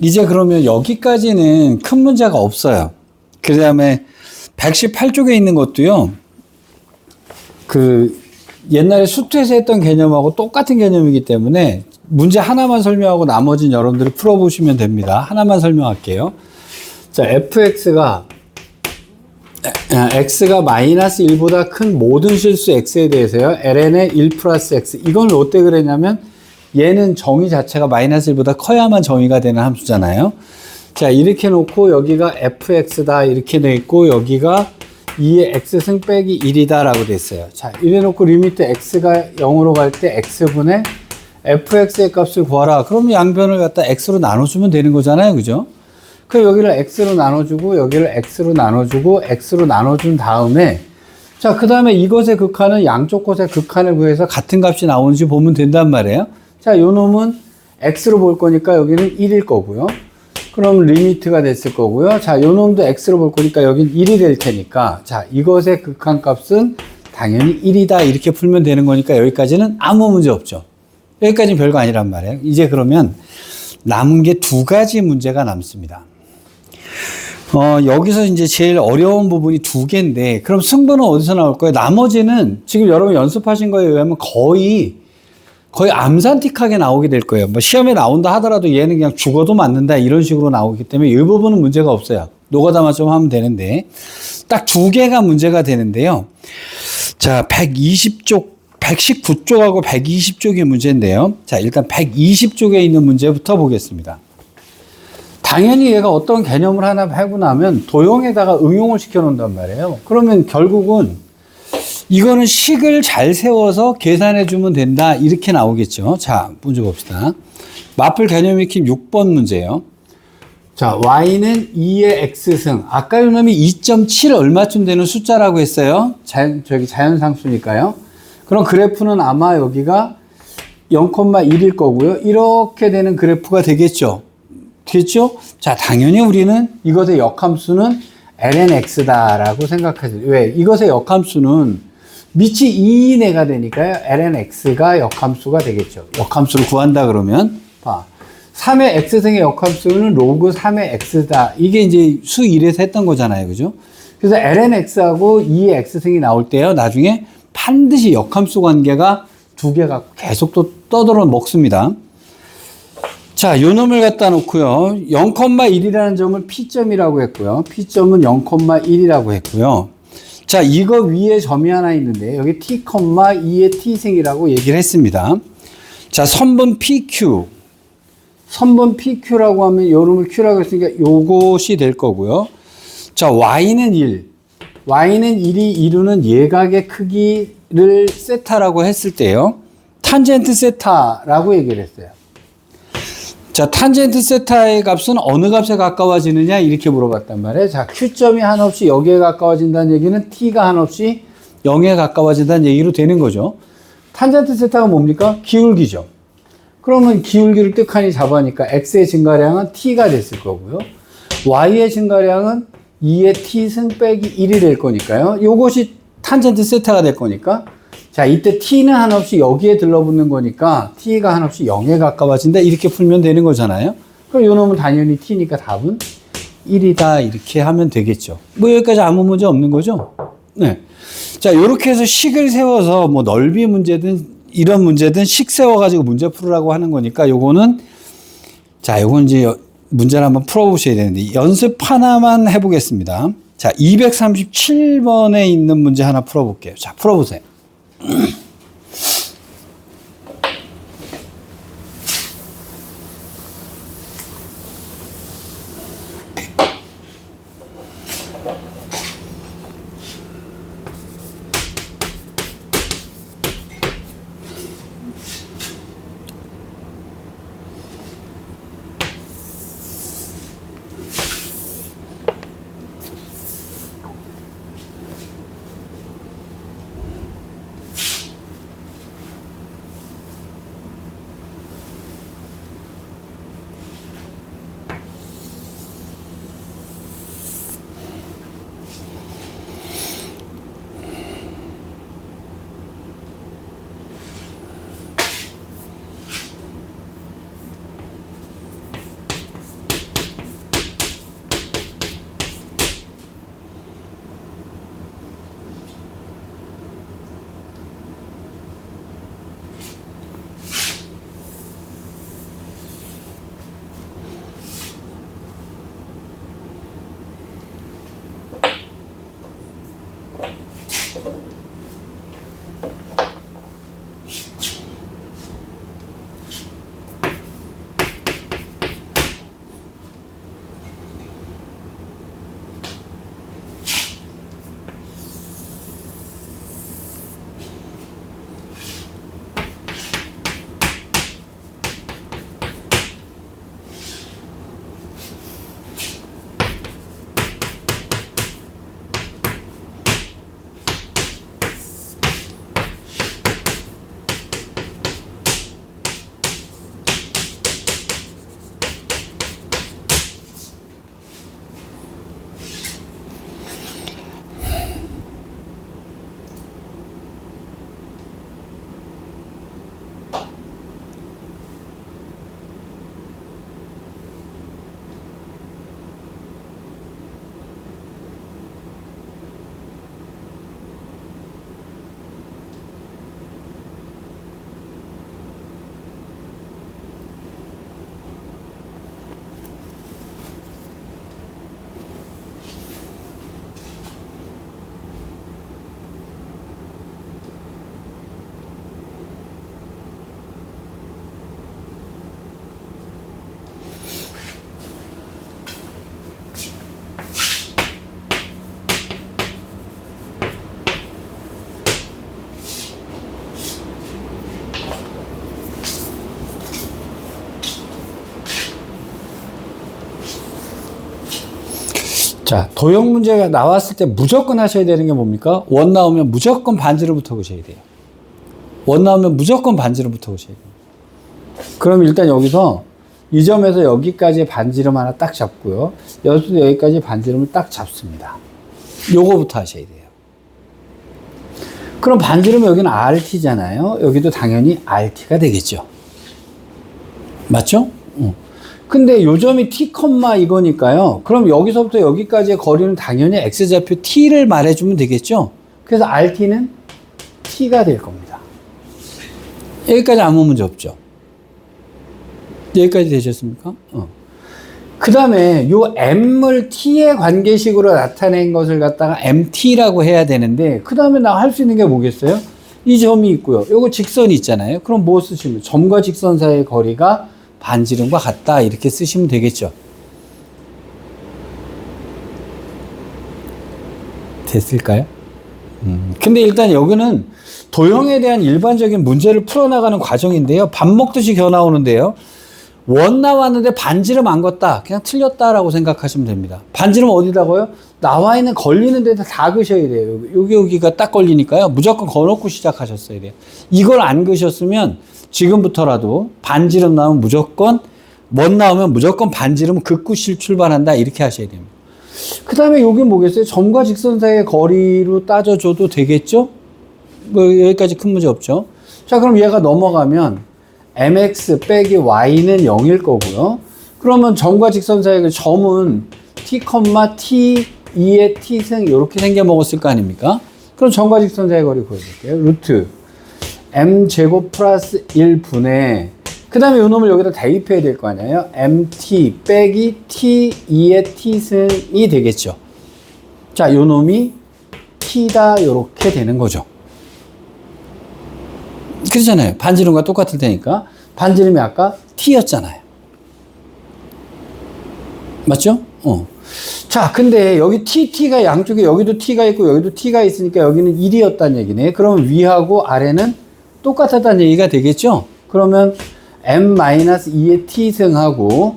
이제 그러면 여기까지는 큰 문제가 없어요. 그 다음에 118쪽에 있는 것도요, 옛날에 수트에서 했던 개념하고 똑같은 개념이기 때문에 문제 하나만 설명하고 나머지는 여러분들이 풀어보시면 됩니다. 하나만 설명할게요. 자, fx가 x가 마이너스 1보다 큰 모든 실수 x에 대해서요, ln의 1 플러스 x. 이건 어떻게 그랬냐면, 얘는 정의 자체가 마이너스 1보다 커야만 정의가 되는 함수잖아요. 자, 이렇게 놓고 여기가 fx다 이렇게 돼 있고, 여기가 2의 x승 빼기 1이다 라고 됐어요. 자, 이래 놓고 리미트 x가 0으로 갈 때 x분의 fx의 값을 구하라. 그러면 양변을 갖다 x로 나눠주면 되는 거잖아요. 그죠? 그럼 여기를 x로 나눠주고, 여기를 x로 나눠주고, x로 나눠준 다음에, 자, 그 다음에 이것의 극한은 양쪽 것의 극한을 구해서 같은 값이 나오는지 보면 된단 말이에요. 자, 요 놈은 x로 볼 거니까 여기는 1일 거고요. 그럼 리미트가 됐을 거고요. 자, 요 놈도 x로 볼 거니까 여긴 1이 될 테니까, 자, 이것의 극한 값은 당연히 1이다. 이렇게 풀면 되는 거니까 여기까지는 아무 문제 없죠. 여기까지는 별거 아니란 말이에요. 이제 그러면 남은 게 두 가지 문제가 남습니다. 여기서 이제 제일 어려운 부분이 두 개인데, 그럼 승부는 어디서 나올 거예요? 나머지는 지금 여러분 연습하신 거에 의하면 거의 암산틱하게 나오게 될 거예요. 뭐 시험에 나온다 하더라도 얘는 그냥 죽어도 맞는다 이런 식으로 나오기 때문에 이 부분은 문제가 없어요. 노가다만 좀 하면 되는데, 딱 두 개가 문제가 되는데요. 자, 119쪽하고 120쪽이 문제인데요. 자, 일단 120쪽에 있는 문제부터 보겠습니다. 당연히 얘가 어떤 개념을 하나 하고 나면 도형에다가 응용을 시켜 놓는단 말이에요. 그러면 결국은 이거는 식을 잘 세워서 계산해 주면 된다 이렇게 나오겠죠. 자, 문제 봅시다. 마플 개념 익힘 6번 문제예요. 자, y는 2의 x승. 아까 이놈이 2.7 얼마쯤 되는 숫자라고 했어요. 자연상수니까요. 그럼 그래프는 아마 여기가 0,1일 거고요. 이렇게 되는 그래프가 되겠죠. 됐죠? 자, 당연히 우리는 이것의 역함수는 lnx다라고 생각하죠. 왜? 이것의 역함수는 밑이 2인 애가 되니까요. lnx가 역함수가 되겠죠. 역함수를 구한다 그러면, 봐. 3의 x승의 역함수는 로그 3의 x다. 이게 이제 수 1에서 했던 거잖아요. 그죠? 그래서 lnx하고 2의 x승이 나올 때요, 나중에 반드시 역함수 관계가 두 개가 계속 또 떠들어 먹습니다. 자, 요 놈을 갖다 놓고요. 0,1이라는 점을 P점이라고 했고요. P점은 0,1이라고 했고요. 자, 이거 위에 점이 하나 있는데 여기 T, 2의 T승이라고 얘기를 했습니다. 자, 선분 PQ. 선분 PQ라고 하면 요 놈을 Q라고 했으니까 요것이 될 거고요. 자, Y는 1. Y는 1이 이루는 예각의 크기를 세타라고 했을 때요. 탄젠트 세타라고 얘기를 했어요. 자, 탄젠트 세타의 값은 어느 값에 가까워지느냐 이렇게 물어봤단 말이에요. 자, Q점이 한없이 여기에 가까워진다는 얘기는 T가 한없이 0에 가까워진다는 얘기로 되는 거죠. 탄젠트 세타가 뭡니까? 기울기죠. 그러면 기울기를 뜻하니 잡아니까 X의 증가량은 T가 됐을 거고요. Y의 증가량은 2의 T승 빼기 1이 될 거니까요. 요것이 탄젠트 세타가 될 거니까, 자, 이때 T는 한없이 여기에 들러붙는 거니까 T가 한없이 0에 가까워진다 이렇게 풀면 되는 거잖아요. 그럼 요 놈은 당연히 T니까 답은 1이다 이렇게 하면 되겠죠. 뭐 여기까지 아무 문제 없는 거죠. 네. 자, 요렇게 해서 식을 세워서 뭐 넓이 문제든 이런 문제든 식 세워가지고 문제 풀으라고 하는 거니까 요거는, 자, 요건 이제 문제를 한번 풀어보셔야 되는데 연습 하나만 해보겠습니다. 자, 237번에 있는 문제 하나 풀어볼게요. 자, 풀어보세요. 자, 도형 문제가 나왔을 때 무조건 하셔야 되는 게 뭡니까? 원 나오면 무조건 반지름부터 보셔야 돼요. 원 나오면 무조건 반지름부터 보셔야 돼요. 그럼 일단 여기서 이 점에서 여기까지 반지름 하나 딱 잡고요. 여기서 여기까지 반지름을 딱 잡습니다. 요거부터 하셔야 돼요. 그럼 반지름 여기는 RT잖아요. 여기도 당연히 RT가 되겠죠. 맞죠? 근데 요 점이 T, 이거니까요. 그럼 여기서부터 여기까지의 거리는 당연히 X좌표 T를 말해주면 되겠죠. 그래서 RT는 T가 될 겁니다. 여기까지 아무 문제 없죠. 여기까지 되셨습니까? 그 다음에 요 M을 T의 관계식으로 나타낸 것을 갖다가 MT라고 해야 되는데, 그 다음에 나 할 수 있는 게 뭐겠어요? 이 점이 있고요. 요거 직선이 있잖아요. 그럼 뭐 쓰시면? 점과 직선 사이의 거리가 반지름과 같다. 이렇게 쓰시면 되겠죠. 됐을까요? 근데 일단 여기는 도형에 대한 일반적인 문제를 풀어나가는 과정인데요. 밥 먹듯이 겨 나오는데요. 원 나왔는데 반지름 안 걷다. 그냥 틀렸다라고 생각하시면 됩니다. 반지름 어디다가요? 나와 있는 걸리는 데다 다 그셔야 돼요. 여기가 딱 걸리니까요. 무조건 거놓고 시작하셨어야 돼요. 이걸 안 그셨으면 지금부터라도 반지름 나오면 무조건, 원 나오면 무조건 반지름 긋고실 출발한다. 이렇게 하셔야 됩니다. 그 다음에 여기 뭐겠어요? 점과 직선 사이의 거리로 따져줘도 되겠죠? 뭐 여기까지 큰 문제 없죠? 자, 그럼 얘가 넘어가면 mx 빼기 y는 0일 거고요. 그러면 점과 직선 사이의 점은 t, t, 2의 t승 이렇게 생겨 먹었을 거 아닙니까? 그럼 점과 직선 사이의 거리 구해볼게요. 루트 m제곱 플러스 1분의, 그 다음에 요 놈을 여기다 대입해야 될 거 아니에요? mt 빼기 t, 2의 t승이 되겠죠. 자, 요 놈이 t다 요렇게 되는 거죠. 그렇잖아요. 반지름과 똑같을 테니까. 반지름이 아까 t였잖아요. 맞죠? 자, 근데 여기 t가 양쪽에 여기도 t가 있고 여기도 t가 있으니까 여기는 1이었다는 얘기네. 그러면 위하고 아래는 똑같았다는 얘기가 되겠죠? 그러면 m-2의 t승하고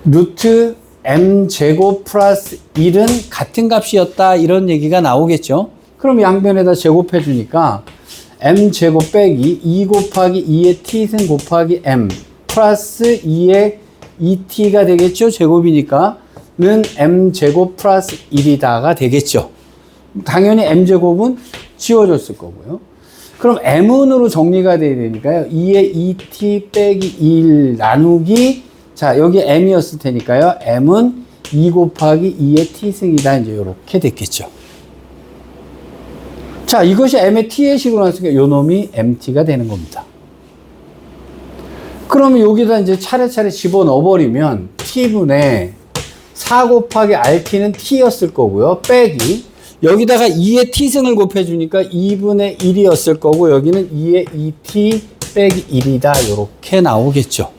루트 m제곱 플러스 1은 같은 값이었다. 이런 얘기가 나오겠죠? 그럼 양변에다 제곱해 주니까 m제곱 빼기 2 곱하기 2의 t승 곱하기 m 플러스 2의 2t가 되겠죠? 제곱이니까 는 m제곱 플러스 1이다가 되겠죠. 당연히 m제곱은 지워졌을 거고요. 그럼 m은으로 정리가 돼야 되니까요. 2의 2t 빼기 1 나누기, 자, 여기 m이었을 테니까요. m은 2 곱하기 2의 t승이다. 이제 이렇게 됐겠죠. 자, 이것이 m의 t의 식으로 나왔으니까 요 놈이 mt가 되는 겁니다. 그러면 여기다 이제 차례차례 집어넣어 버리면 t분의 4 곱하기 rt는 t였을 거고요. 빼기 여기다가 2의 t승을 곱해주니까 2분의 1이었을 거고 여기는 2의 2t 빼기 1이다. 요렇게 나오겠죠.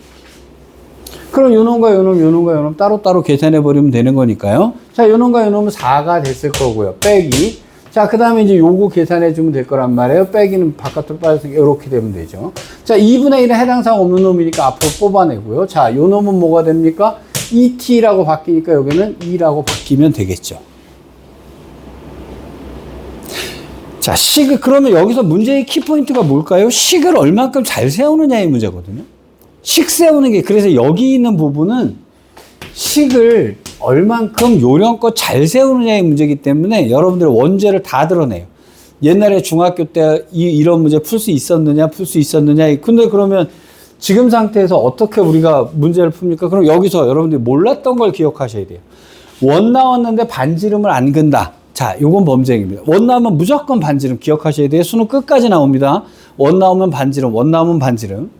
그럼 요 놈과 요 놈, 요 놈과 요 놈 따로따로 계산해 버리면 되는 거니까요. 자, 요 놈과 요 놈은 4가 됐을 거고요. 빼기, 자, 그 다음에 이제 요거 계산해 주면 될 거란 말이에요. 빼기는 바깥으로 빠졌으니까 이렇게 되면 되죠. 자, 2분의 1은 해당사항 없는 놈이니까 앞으로 뽑아내고요. 자, 요 놈은 뭐가 됩니까? 2t라고 바뀌니까 여기는 2라고 바뀌면 되겠죠. 자, 식을, 그러면 여기서 문제의 키포인트가 뭘까요? 식을 얼만큼 잘 세우느냐의 문제거든요. 식 세우는 게, 그래서 여기 있는 부분은 식을 얼만큼 요령껏 잘 세우느냐의 문제이기 때문에 여러분들 원죄를 다 드러내요. 옛날에 중학교 때 이런 문제 풀 수 있었느냐, 근데 그러면 지금 상태에서 어떻게 우리가 문제를 풉니까? 그럼 여기서 여러분들이 몰랐던 걸 기억하셔야 돼요. 원 나왔는데 반지름을 안 근다. 자, 요건 범죄입니다. 원 나오면 무조건 반지름 기억하셔야 돼요. 수능 끝까지 나옵니다. 원 나오면 반지름, 원 나오면 반지름.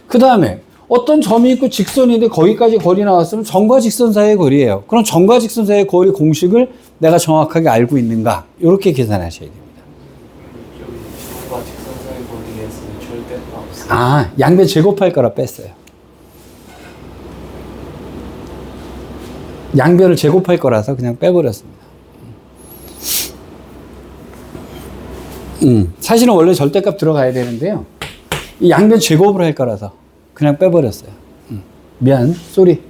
그 다음에 어떤 점이 있고 직선인데 거기까지 거리 나왔으면 점과 직선 사이의 거리예요. 그럼 점과 직선 사이의 거리 공식을 내가 정확하게 알고 있는가? 이렇게 계산하셔야 됩니다. 점과 직선 사이의 거리에서는 절대가 없어요. 아, 양변 제곱할 거라 뺐어요. 양변을 제곱할 거라서 그냥 빼버렸습니다. 사실은 원래 절대값 들어가야 되는데요. 이 양변 제곱을 할 거라서 그냥 빼버렸어요. 미안, 쏘리.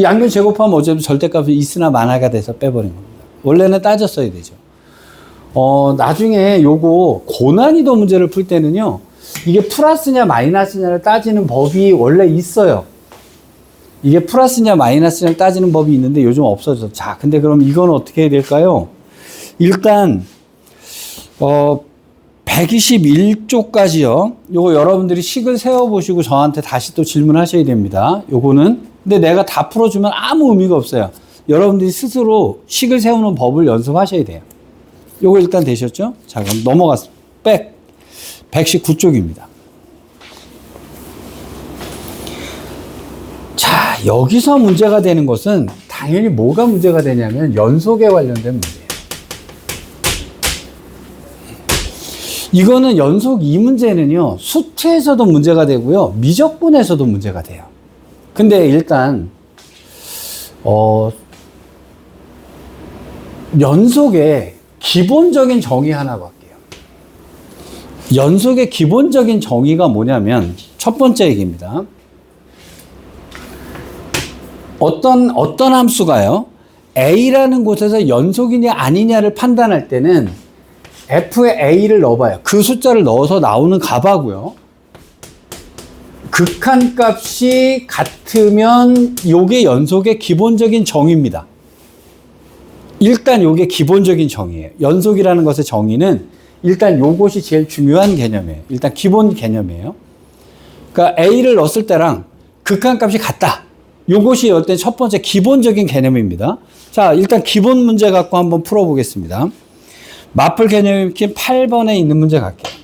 양변 제곱하면 어차피 절대값은 있으나 마나가 돼서 빼버린 겁니다. 원래는 따졌어야 되죠. 나중에 요거 고난이도 문제를 풀 때는요, 이게 플러스냐 마이너스냐를 따지는 법이 원래 있어요. 이게 플러스냐 마이너스냐를 따지는 법이 있는데 요즘 없어졌어. 자, 근데 그럼 이건 어떻게 해야 될까요? 일단 121쪽까지요. 요거 여러분들이 식을 세워보시고 저한테 다시 또 질문하셔야 됩니다. 요거는 근데 내가 다 풀어주면 아무 의미가 없어요. 여러분들이 스스로 식을 세우는 법을 연습하셔야 돼요. 요거 일단 되셨죠? 자, 그럼 넘어갔습니다. 119쪽입니다. 자, 여기서 문제가 되는 것은 당연히 뭐가 문제가 되냐면 연속에 관련된 문제예요. 이거는 연속 이 문제는요, 수투에서도 문제가 되고요, 미적분에서도 문제가 돼요. 근데 일단, 연속의 기본적인 정의 하나 볼게요. 연속의 기본적인 정의가 뭐냐면, 첫 번째 얘기입니다. 어떤 함수가요, A라는 곳에서 연속이냐 아니냐를 판단할 때는 F에 A를 넣어봐요. 그 숫자를 넣어서 나오는 값하고요, 극한값이 같으면 요게 연속의 기본적인 정의입니다. 일단 요게 기본적인 정의예요. 연속이라는 것의 정의는 일단 요것이 제일 중요한 개념이에요. 일단 기본 개념이에요. 그러니까 A를 넣었을 때랑 극한값이 같다. 요것이 일단 첫 번째 기본적인 개념입니다. 자, 일단 기본 문제 갖고 한번 풀어보겠습니다. 마플 개념이 낀 8번에 있는 문제 갈게요.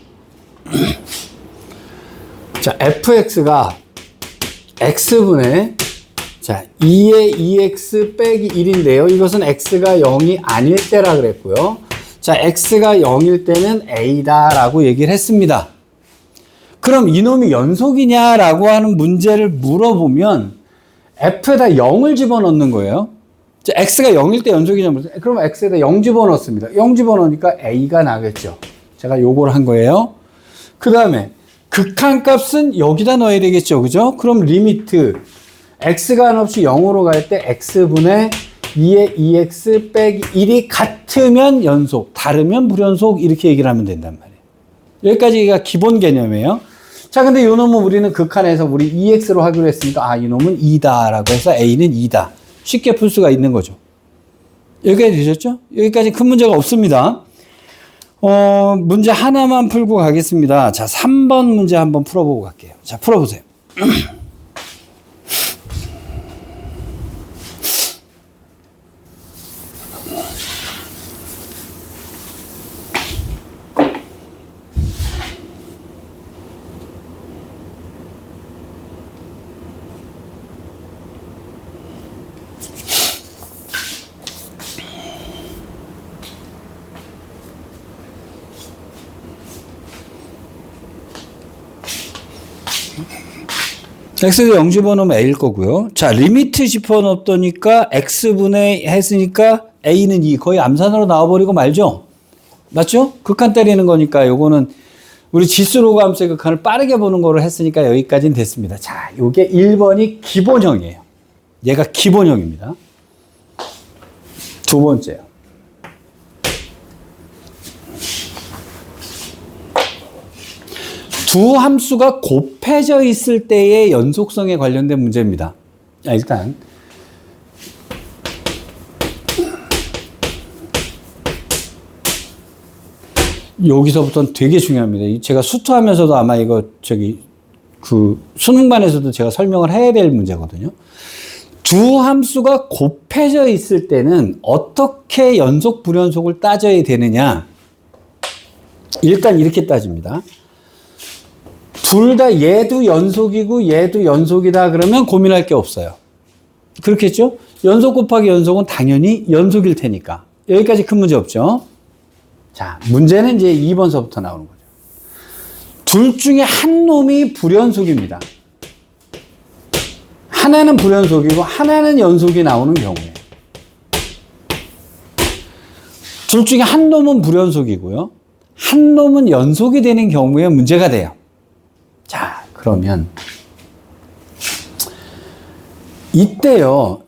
자, fx가 x분의 자, 2의 2x 빼기 1인데요. 이것은 x가 0이 아닐 때라 그랬고요. 자, x가 0일 때는 a다라고 얘기를 했습니다. 그럼 이놈이 연속이냐라고 하는 문제를 물어보면 f에다 0을 집어넣는 거예요. 자, x가 0일 때 연속이냐 그러면 x에다 0 집어넣습니다. 0 집어넣으니까 a가 나겠죠. 제가 요걸 한 거예요. 그 다음에 극한값은 여기다 넣어야 되겠죠. 그죠? 그럼 리미트 x가 한없이 0으로 갈 때 x분의 2의 2x 빼기 1이 같으면 연속, 다르면 불연속 이렇게 얘기를 하면 된단 말이에요. 여기까지가 기본 개념이에요. 자, 근데 요 놈은 우리는 극한에서 우리 2x로 하기로 했으니까 이 놈은 2다라고 해서 a는 2다. 쉽게 풀 수가 있는 거죠. 여기까지 되셨죠? 여기까지 큰 문제가 없습니다. 문제 하나만 풀고 가겠습니다. 자, 3번 문제 한번 풀어보고 갈게요. 자, 풀어보세요. x가 0 집어넣으면 a일 거고요. 자, 리미트 집어넣었더니까 x분의 했으니까 a는 2. 거의 암산으로 나와버리고 말죠? 맞죠? 극한 때리는 거니까 요거는 우리 지수로감수의 극한을 빠르게 보는 거를 했으니까 여기까지는 됐습니다. 자, 요게 1번이 기본형이에요. 얘가 기본형입니다. 두 번째요. 두 함수가 곱해져 있을 때의 연속성에 관련된 문제입니다. 자, 일단 여기서부터는 되게 중요합니다. 제가 수투하면서도 아마 이거 수능반에서도 제가 설명을 해야 될 문제거든요. 두 함수가 곱해져 있을 때는 어떻게 연속 불연속을 따져야 되느냐? 일단 이렇게 따집니다. 둘 다 얘도 연속이고 얘도 연속이다 그러면 고민할 게 없어요. 그렇겠죠? 연속 곱하기 연속은 당연히 연속일 테니까. 여기까지 큰 문제 없죠? 자, 문제는 이제 2번서부터 나오는 거죠. 둘 중에 한 놈이 불연속입니다. 하나는 불연속이고 하나는 연속이 나오는 경우에. 둘 중에 한 놈은 불연속이고요. 한 놈은 연속이 되는 경우에 문제가 돼요. 자, 그러면 이때요.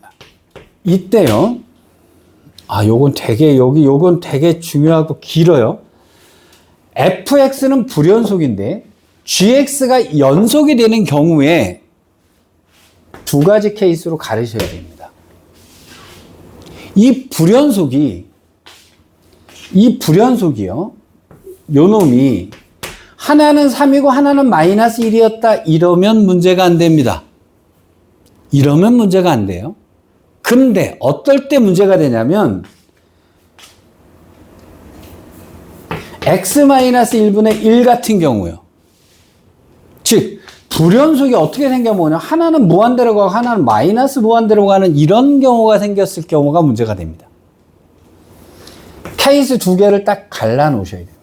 요건 되게 중요하고 길어요. fx는 불연속인데 gx가 연속이 되는 경우에 두 가지 케이스로 가르셔야 됩니다. 이 불연속이요. 요 놈이 하나는 3이고 하나는 마이너스 1이었다. 이러면 문제가 안 됩니다. 이러면 문제가 안 돼요. 근데 어떨 때 문제가 되냐면 x-1분의 1 같은 경우요. 즉 불연속이 어떻게 생겨보냐, 하나는 무한대로 가고 하나는 마이너스 무한대로 가는 이런 경우가 생겼을 경우가 문제가 됩니다. 케이스 두 개를 딱 갈라 놓으셔야 됩니다.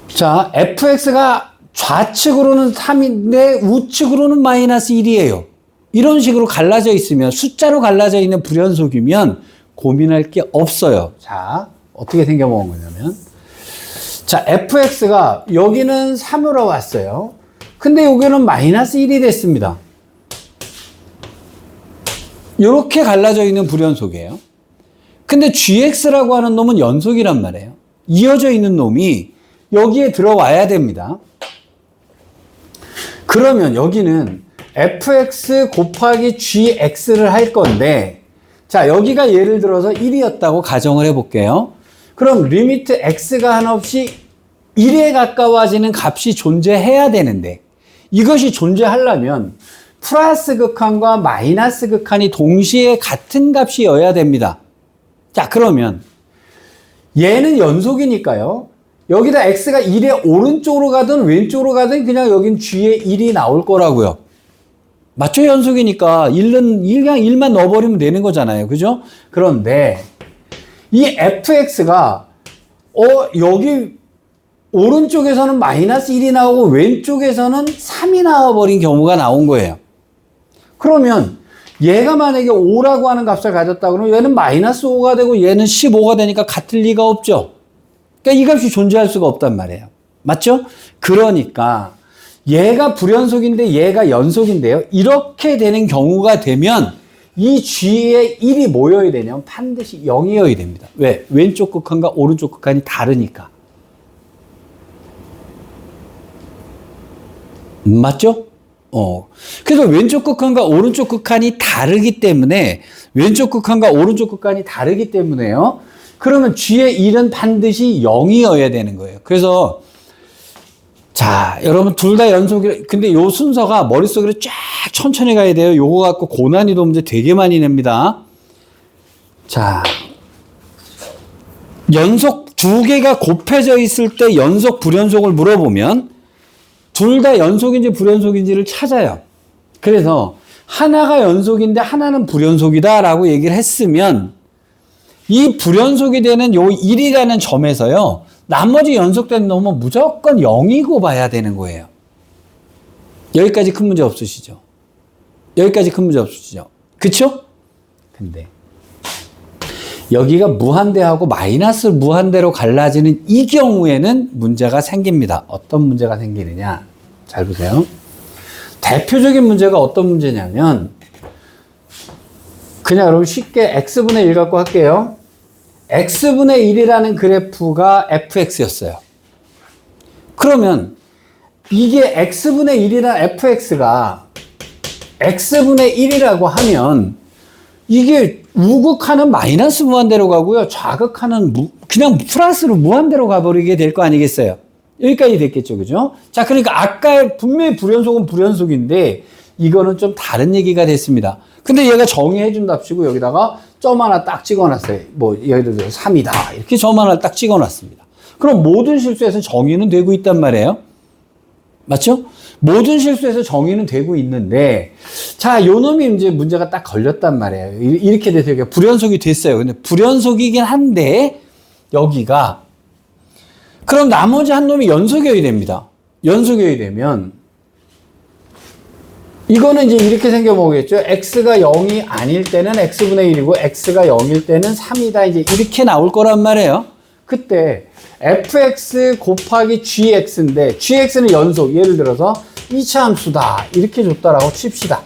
자, fx가 좌측으로는 3인데 우측으로는 마이너스 1이에요. 이런 식으로 갈라져 있으면, 숫자로 갈라져 있는 불연속이면 고민할 게 없어요. 자, 어떻게 생겨먹은 거냐면, 자, fx가 여기는 3으로 왔어요. 근데 여기는 마이너스 1이 됐습니다. 이렇게 갈라져 있는 불연속이에요. 근데 gx라고 하는 놈은 연속이란 말이에요. 이어져 있는 놈이 여기에 들어와야 됩니다. 그러면 여기는 fx 곱하기 gx를 할 건데, 자, 여기가 예를 들어서 1이었다고 가정을 해볼게요. 그럼 리미트 x가 한없이 1에 가까워지는 값이 존재해야 되는데, 이것이 존재하려면 플러스 극한과 마이너스 극한이 동시에 같은 값이어야 됩니다. 자, 그러면 얘는 연속이니까요. 여기다 x가 1의 오른쪽으로 가든 왼쪽으로 가든 그냥 여긴 g에 1이 나올 거라고요. 맞죠? 연속이니까 1은 그냥 1만 넣어버리면 되는 거잖아요. 그죠? 그런데 이 fx가 여기 오른쪽에서는 마이너스 1이 나오고 왼쪽에서는 3이 나와버린 경우가 나온 거예요. 그러면 얘가 만약에 5라고 하는 값을 가졌다 그러면 얘는 마이너스 5가 되고 얘는 15가 되니까 같을 리가 없죠. 그러니까 이 값이 존재할 수가 없단 말이에요. 맞죠? 그러니까 얘가 불연속인데 얘가 연속인데요. 이렇게 되는 경우가 되면 이 g에 1이 뭐여야 되냐면 반드시 0이어야 됩니다. 왜? 왼쪽 극한과 오른쪽 극한이 다르니까. 맞죠? 그래서 왼쪽 극한과 오른쪽 극한이 다르기 때문에, 왼쪽 극한과 오른쪽 극한이 다르기 때문에요. 그러면 g의 1은 반드시 0이어야 되는 거예요. 그래서 자, 여러분 둘 다 연속이, 근데 요 순서가 머릿속으로 쫙 천천히 가야 돼요. 요거 갖고 고난이도 문제 되게 많이 냅니다. 자, 연속 두 개가 곱해져 있을 때 연속 불연속을 물어보면 둘 다 연속인지 불연속인지를 찾아요. 그래서 하나가 연속인데 하나는 불연속이다라고 얘기를 했으면 이 불연속이 되는 요 1이라는 점에서요, 나머지 연속된 놈은 무조건 0이고 봐야 되는 거예요. 여기까지 큰 문제 없으시죠? 여기까지 큰 문제 없으시죠? 그쵸? 근데 여기가 무한대하고 마이너스 무한대로 갈라지는 이 경우에는 문제가 생깁니다. 어떤 문제가 생기느냐? 잘 보세요. 대표적인 문제가 어떤 문제냐면, 그냥 여러분 쉽게 x분의 1 갖고 할게요. x분의 1이라는 그래프가 fx였어요. 그러면 이게 x분의 1이라는 fx가 x분의 1이라고 하면 이게 우극하는 마이너스 무한대로 가고요. 좌극하는 그냥 플러스로 무한대로 가버리게 될 거 아니겠어요? 여기까지 됐겠죠. 그죠? 자, 그러니까 아까 분명히 불연속은 불연속인데 이거는 좀 다른 얘기가 됐습니다. 근데 얘가 정의해준답시고 여기다가 점 하나 딱 찍어놨어요. 뭐 예를 들어서 3이다. 이렇게 점 하나 딱 찍어놨습니다. 그럼 모든 실수에서 정의는 되고 있단 말이에요. 맞죠? 모든 실수에서 정의는 되고 있는데, 자, 요 놈이 이제 문제가 딱 걸렸단 말이에요. 이렇게 돼서 불연속이 됐어요. 근데 불연속이긴 한데, 여기가, 그럼 나머지 한 놈이 연속이어야 됩니다. 연속이어야 되면, 이거는 이제 이렇게 생겨보겠죠. x가 0이 아닐 때는 x분의 1이고, x가 0일 때는 3이다. 이제 이렇게 나올 거란 말이에요. 그때 fx 곱하기 gx인데 gx는 연속, 예를 들어서 2차 함수다 이렇게 줬다라고 칩시다.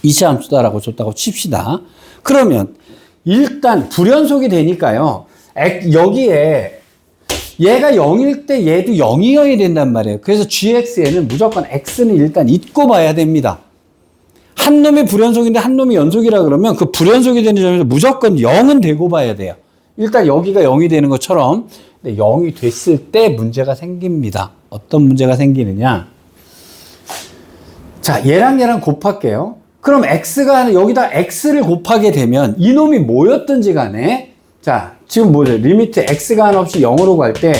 2차 함수다라고 줬다고 칩시다. 그러면 일단 불연속이 되니까요. 여기에 얘가 0일 때 얘도 0이어야 된단 말이에요. 그래서 gx에는 무조건 x는 일단 있고 봐야 됩니다. 한 놈이 불연속인데 한 놈이 연속이라 그러면 그 불연속이 되는 점에서 무조건 0은 되고 봐야 돼요. 일단 여기가 0이 되는 것처럼 0이 됐을 때 문제가 생깁니다. 어떤 문제가 생기느냐. 자, 얘랑 곱할게요. 그럼 x가 여기다 x를 곱하게 되면 이놈이 뭐였든지 간에 자, 지금 뭐죠? 리미트 x가 하나 없이 0으로 갈 때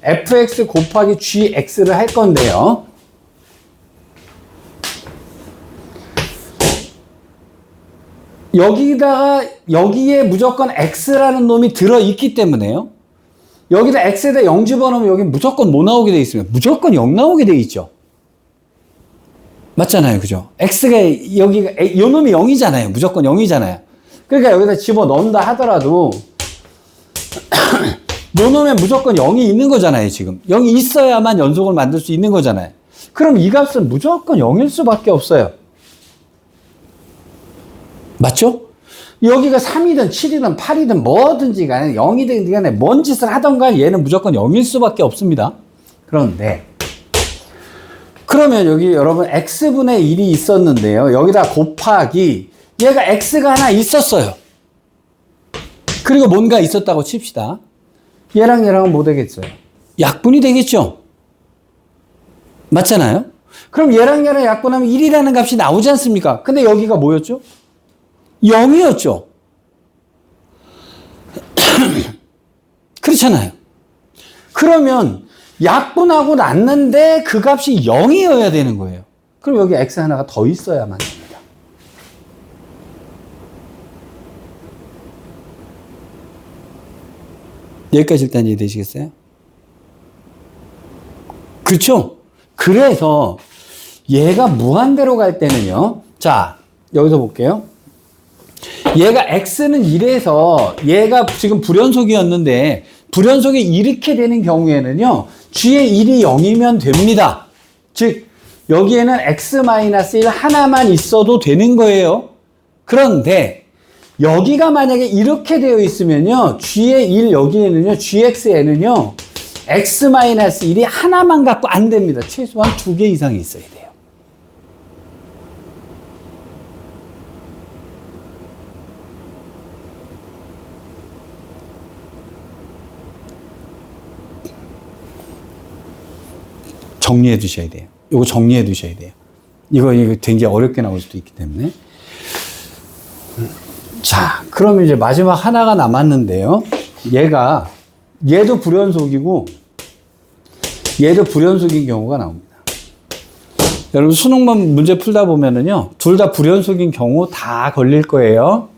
fx 곱하기 gx를 할 건데요. 여기에 무조건 x라는 놈이 들어있기 때문에요. 여기다 x에다 0 집어넣으면 여기 무조건 뭐 나오게 돼 있으면 무조건 0 나오게 돼 있죠. 맞잖아요. 그죠? x가 여기가 요 놈이 0이잖아요. 무조건 0이잖아요. 그러니까 여기다 집어넣는다 하더라도 요 놈에 무조건 0이 있는 거잖아요. 지금 0이 있어야만 연속을 만들 수 있는 거잖아요. 그럼 이 값은 무조건 0일 수밖에 없어요. 맞죠? 여기가 3이든 7이든 8이든 뭐든지 간에 0이든 간에 뭔 짓을 하던가 얘는 무조건 0일 수밖에 없습니다. 그런데 그러면 여기 여러분 x분의 1이 있었는데요. 여기다 곱하기 얘가 x가 하나 있었어요. 그리고 뭔가 있었다고 칩시다. 얘랑은 뭐 되겠어요? 약분이 되겠죠? 맞잖아요? 그럼 얘랑 약분하면 1이라는 값이 나오지 않습니까? 근데 여기가 뭐였죠? 0이었죠. 그렇잖아요. 그러면 약분하고 났는데 그 값이 0이어야 되는 거예요. 그럼 여기 x 하나가 더 있어야만 됩니다. 여기까지 일단 이해되시겠어요? 그렇죠? 그래서 얘가 무한대로 갈 때는요. 자, 여기서 볼게요. 얘가 x는 1에서 얘가 지금 불연속이었는데 불연속이 이렇게 되는 경우에는요. g의 1이 0이면 됩니다. 즉 여기에는 x-1 하나만 있어도 되는 거예요. 그런데 여기가 만약에 이렇게 되어 있으면요. g의 1 여기에는요. gx에는요. x-1이 하나만 갖고 안 됩니다. 최소한 2개 이상이 있어야 돼요. 정리해 두셔야 돼요. 이거 정리해 두셔야 돼요. 이거 굉장히 어렵게 나올 수도 있기 때문에. 자, 그럼 이제 마지막 하나가 남았는데요. 얘도 불연속이고, 얘도 불연속인 경우가 나옵니다. 여러분, 수능만 문제 풀다 보면은요, 둘 다 불연속인 경우 다 걸릴 거예요.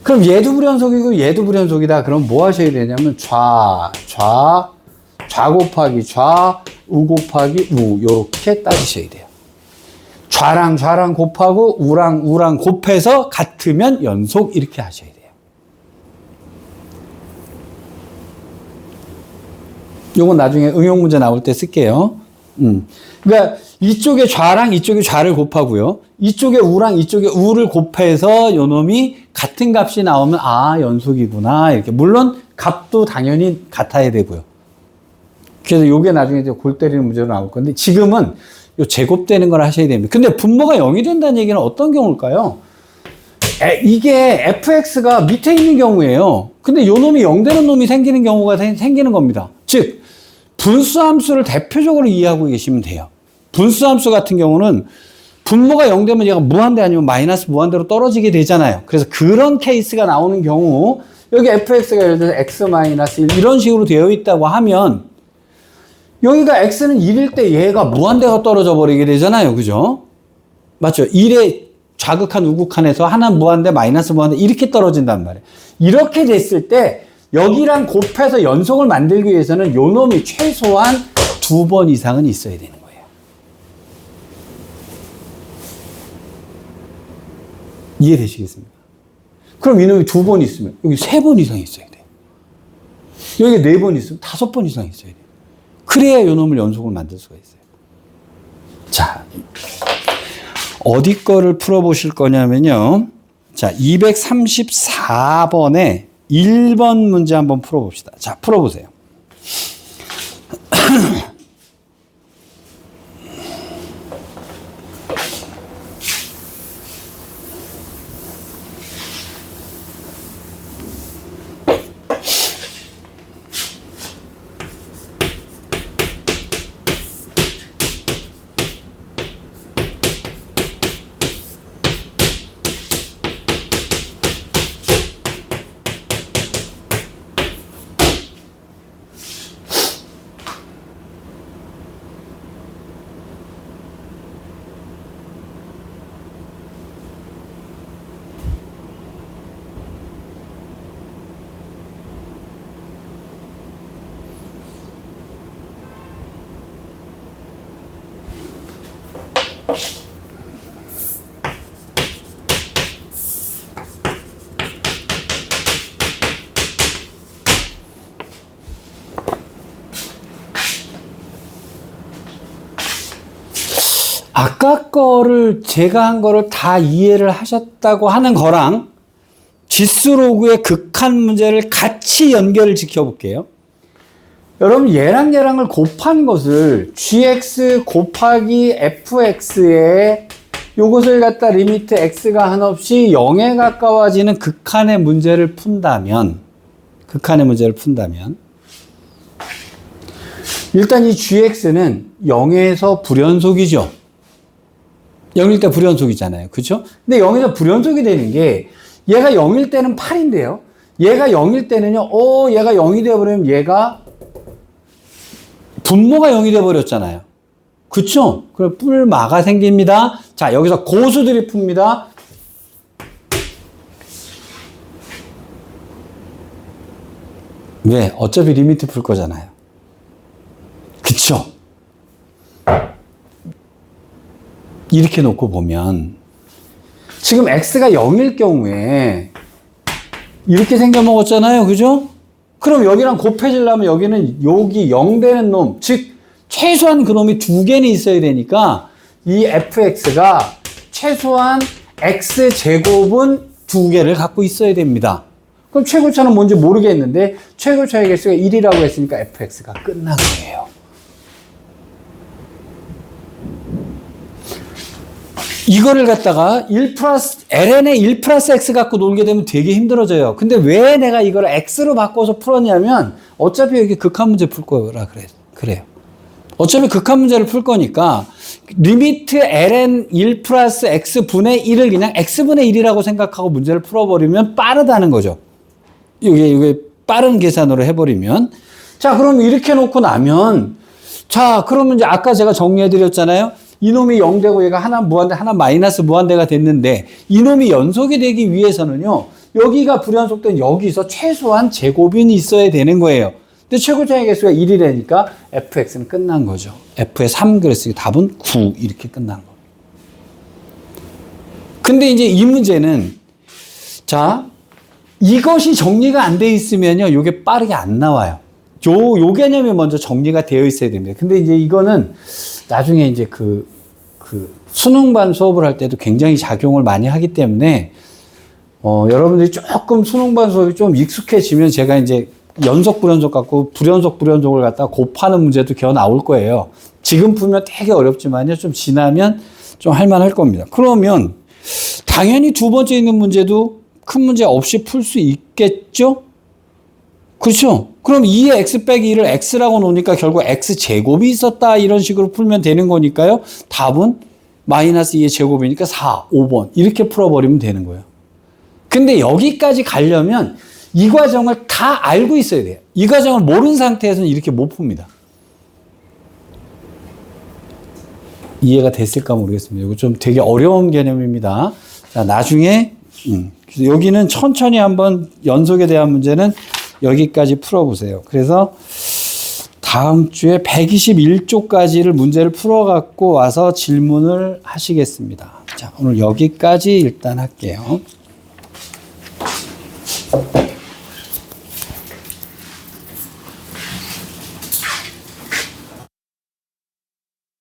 그럼 얘도 불연속이고, 얘도 불연속이다. 그럼 뭐 하셔야 되냐면, 좌 곱하기 좌, 우 곱하기 우, 요렇게 따지셔야 돼요. 좌랑 곱하고 우랑 곱해서 같으면 연속 이렇게 하셔야 돼요. 요건 나중에 응용 문제 나올 때 쓸게요. 그러니까 이쪽에 좌랑 이쪽에 좌를 곱하고요. 이쪽에 우랑 이쪽에 우를 곱해서 요 놈이 같은 값이 나오면 아, 연속이구나. 이렇게. 물론 값도 당연히 같아야 되고요. 그래서 요게 나중에 이제 골 때리는 문제로 나올 건데 지금은 요 제곱되는 걸 하셔야 됩니다. 근데 분모가 0이 된다는 얘기는 어떤 경우일까요? 이게 fx가 밑에 있는 경우예요. 근데 요 놈이 0 되는 놈이 생기는 경우가 생기는 겁니다. 즉 분수함수를 대표적으로 이해하고 계시면 돼요. 분수함수 같은 경우는 분모가 0 되면 얘가 무한대 아니면 마이너스 무한대로 떨어지게 되잖아요. 그래서 그런 케이스가 나오는 경우 여기 fx가 예를 들어서 x-1 이런 식으로 되어 있다고 하면 여기가 x는 1일 때 얘가 무한대가 떨어져 버리게 되잖아요. 그죠? 맞죠? 1의 좌극한 우극한에서 하나 무한대 마이너스 무한대 이렇게 떨어진단 말이에요. 이렇게 됐을 때 여기랑 곱해서 연속을 만들기 위해서는 요 놈이 최소한 2번 이상은 있어야 되는 거예요. 이해되시겠습니까? 그럼 이놈이 2번 있으면 여기 3번 이상 있어야 돼요. 여기 4번 있으면 5번 이상 있어야 돼요. 그래야 요놈을 연속으로 만들 수가 있어요. 자, 어디 거를 풀어보실 거냐면요. 자, 234번에 1번 문제 한번 풀어봅시다. 자, 풀어보세요. 아까 거를 제가 한 거를 다 이해를 하셨다고 하는 거랑 지수로그의 극한 문제를 같이 연결을 지켜볼게요. 여러분 얘랑을 곱한 것을 gx 곱하기 fx에 요것을 갖다 리미트 x가 한없이 0에 가까워지는 극한의 문제를 푼다면 일단 이 gx는 0에서 불연속이죠. 0일 때 불연속이잖아요. 그렇죠? 근데 0에서 불연속이 되는 게 얘가 0일 때는 8인데요. 얘가 0일 때는요. 얘가 0이 되어버리면 얘가 분모가 0이 되어버렸잖아요. 그렇죠? 그럼 뿔마가 생깁니다. 자, 여기서 고수들이 풉니다. 왜? 어차피 리미트 풀 거잖아요. 그쵸? 이렇게 놓고 보면 지금 x가 0일 경우에 이렇게 생겨먹었잖아요. 그죠? 그럼 여기랑 곱해지려면 여기는 여기 0 되는 놈, 즉 최소한 그 놈이 2개는 있어야 되니까 이 fx가 최소한 x제곱은 2개를 갖고 있어야 됩니다. 그럼 최고차는 뭔지 모르겠는데 최고차의 개수가 1이라고 했으니까 fx가 끝난 거예요. 이거를 갖다가 ln의 1 플러스 x 갖고 놀게 되면 되게 힘들어져요. 근데 왜 내가 이걸 x로 바꿔서 풀었냐면 어차피 여기 극한 문제 풀 거라 그래요. 어차피 극한 문제를 풀 거니까 리미트 ln 1 플러스 x분의 1을 그냥 x분의 1이라고 생각하고 문제를 풀어버리면 빠르다는 거죠. 이게 빠른 계산으로 해버리면. 자, 그럼 이렇게 놓고 나면 자, 그러면 이제 아까 제가 정리해드렸잖아요. 이놈이 0되고 얘가 하나 무한대, 하나 마이너스 무한대가 됐는데 이놈이 연속이 되기 위해서는요. 여기가 불연속된 여기서 최소한 제곱인이 있어야 되는 거예요. 근데 최고차의 개수가 1이라니까 fx는 끝난 거죠. f의 3 그랬으니까 답은 9 이렇게 끝난 거. 근데 이제 이 문제는 자, 이것이 정리가 안 돼 있으면요. 이게 빠르게 안 나와요. 요 개념이 먼저 정리가 되어 있어야 됩니다. 근데 이제 이거는 나중에 이제 그 수능반 수업을 할 때도 굉장히 작용을 많이 하기 때문에, 여러분들이 조금 수능반 수업이 좀 익숙해지면 제가 이제 연속 불연속 갖고 불연속을 갖다가 곱하는 문제도 기어 나올 거예요. 지금 풀면 되게 어렵지만요. 좀 지나면 좀 할만할 겁니다. 그러면 당연히 두 번째 있는 문제도 큰 문제 없이 풀 수 있겠죠? 그렇죠? 그럼 2의 x 빼기 1을 x라고 놓으니까 결국 x제곱이 있었다 이런 식으로 풀면 되는 거니까요. 답은 마이너스 2의 제곱이니까 4, 5번 이렇게 풀어버리면 되는 거예요. 근데 여기까지 가려면 이 과정을 다 알고 있어야 돼요. 이 과정을 모르는 상태에서는 이렇게 못 풉니다. 이해가 됐을까 모르겠습니다. 이거 좀 되게 어려운 개념입니다. 자, 나중에 여기는 천천히 한번 연속에 대한 문제는 여기까지 풀어보세요. 그래서 다음 주에 121쪽까지를 문제를 풀어갖고 와서 질문을 하시겠습니다. 자, 오늘 여기까지 일단 할게요.